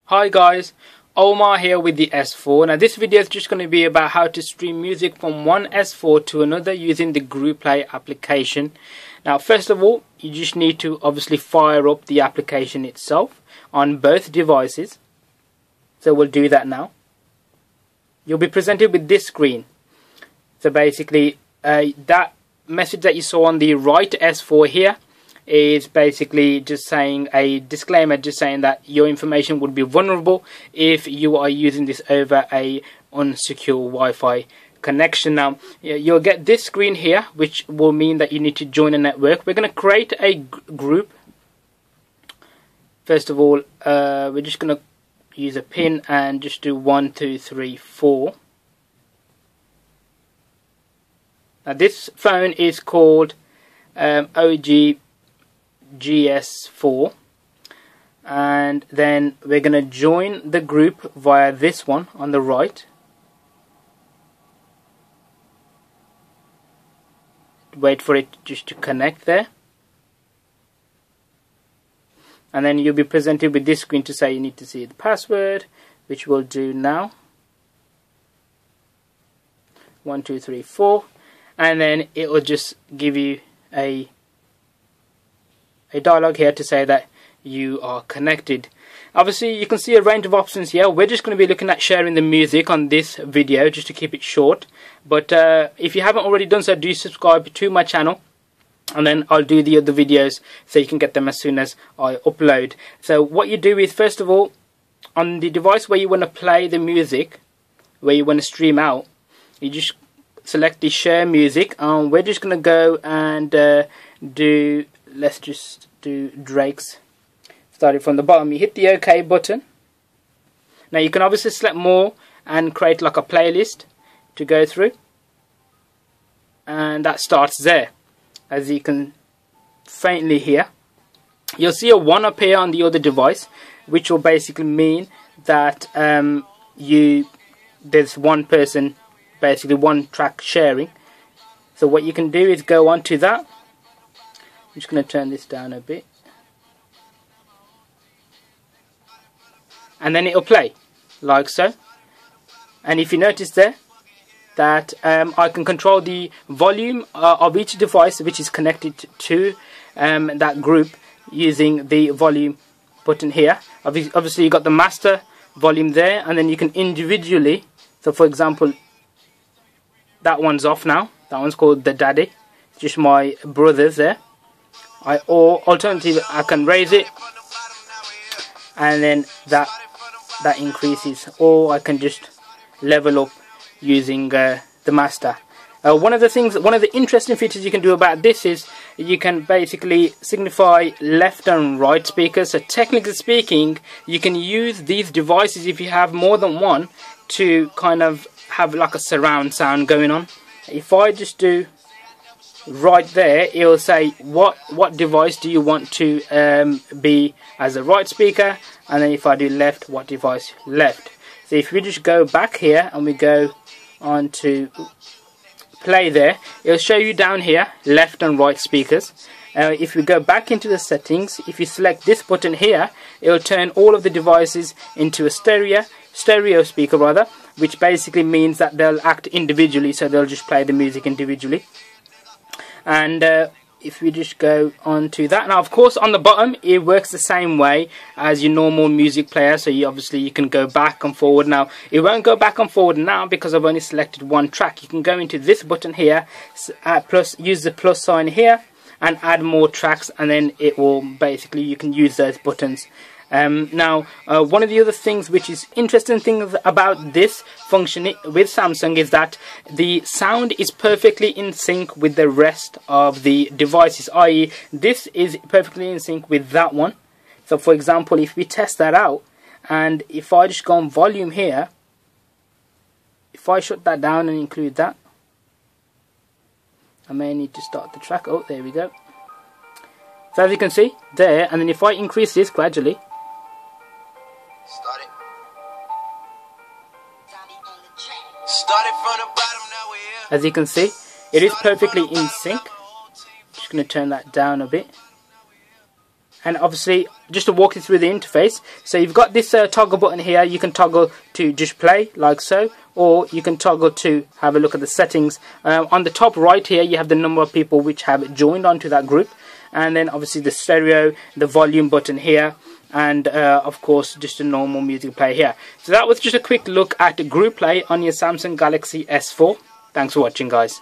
Hi guys, Omarr here with the S4. Now this video is just going to be about how to stream music from one S4 to another using the Group Play application. Now first of all, you just need to obviously fire up the application itself on both devices. So we'll do that now. You'll be presented with this screen. So basically that message that you saw on the right S4 here is basically just saying a disclaimer, just saying that your information would be vulnerable if you are using this over a unsecure Wi-Fi connection. Now you'll get this screen here, which will mean that you need to join a network. We're going to create a group. First of all, we're just going to use a pin and just do 1, 2, 3, 4. Now this phone is called GS4, and then we're going to join the group via this one on the right. Wait for it just to connect there, and then you'll be presented with this screen to say you need to see the password, which we'll do now. 1, 2, 3, 4, and then it will just give you a dialog here to say that you are connected. Obviously you can see a range of options here. We're just going to be looking at sharing the music on this video just to keep it short, but if you haven't already done so, do subscribe to my channel, and then I'll do the other videos so you can get them as soon as I upload. So what you do is, first of all, on the device where you want to play the music, where you want to stream out, you just select the share music, and we're just going to go and let's just do Drake's. Starting from the bottom, you hit the OK button. Now you can obviously select more and create like a playlist to go through, and that starts there. As you can faintly hear, you'll see a 1 appear on the other device, which will basically mean that there's one person, basically one track sharing. So what you can do is go on to that. I'm just going to turn this down a bit, and then it'll play like so. And if you notice there that I can control the volume of each device which is connected to that group using the volume button here. Obviously you got the master volume there, and then you can individually, so for example that one's off now, that one's called the daddy, it's just my brothers there. Or alternatively I can raise it, and then that increases, or I can just level up using the master. One of the interesting features you can do about this is you can basically signify left and right speakers. So technically speaking, you can use these devices, if you have more than one, to kind of have like a surround sound going on. If I just do right there, it will say what device do you want to be as a right speaker, and then if I do left, what device left. So if we just go back here and we go on to play there, it will show you down here left and right speakers. If we go back into the settings, if you select this button here, it will turn all of the devices into a stereo speaker rather, which basically means that they'll act individually, so they'll just play the music individually. And if we just go on to that, now of course on the bottom it works the same way as your normal music player, so you can go back and forward. Now it won't go back and forward now because I've only selected one track. You can go into this button here, use the plus sign here and add more tracks, and then it will basically, you can use those buttons. Now one of the other things which is interesting things about this function with Samsung is that the sound is perfectly in sync with the rest of the devices, i.e. this is perfectly in sync with that one. So for example, if we test that out, and if I just go on volume here, if I shut that down and include that, I may need to start the track. Oh, there we go. So as you can see there, and then if I increase this gradually, as you can see, it is perfectly in sync. Just going to turn that down a bit. And obviously, just to walk you through the interface, so you've got this toggle button here. You can toggle to just play, like so, or you can toggle to have a look at the settings. On the top right here, you have the number of people which have joined onto that group, and then obviously the stereo, the volume button here, and of course just a normal music player here. So that was just a quick look at group play on your Samsung Galaxy S4. Thanks for watching, guys.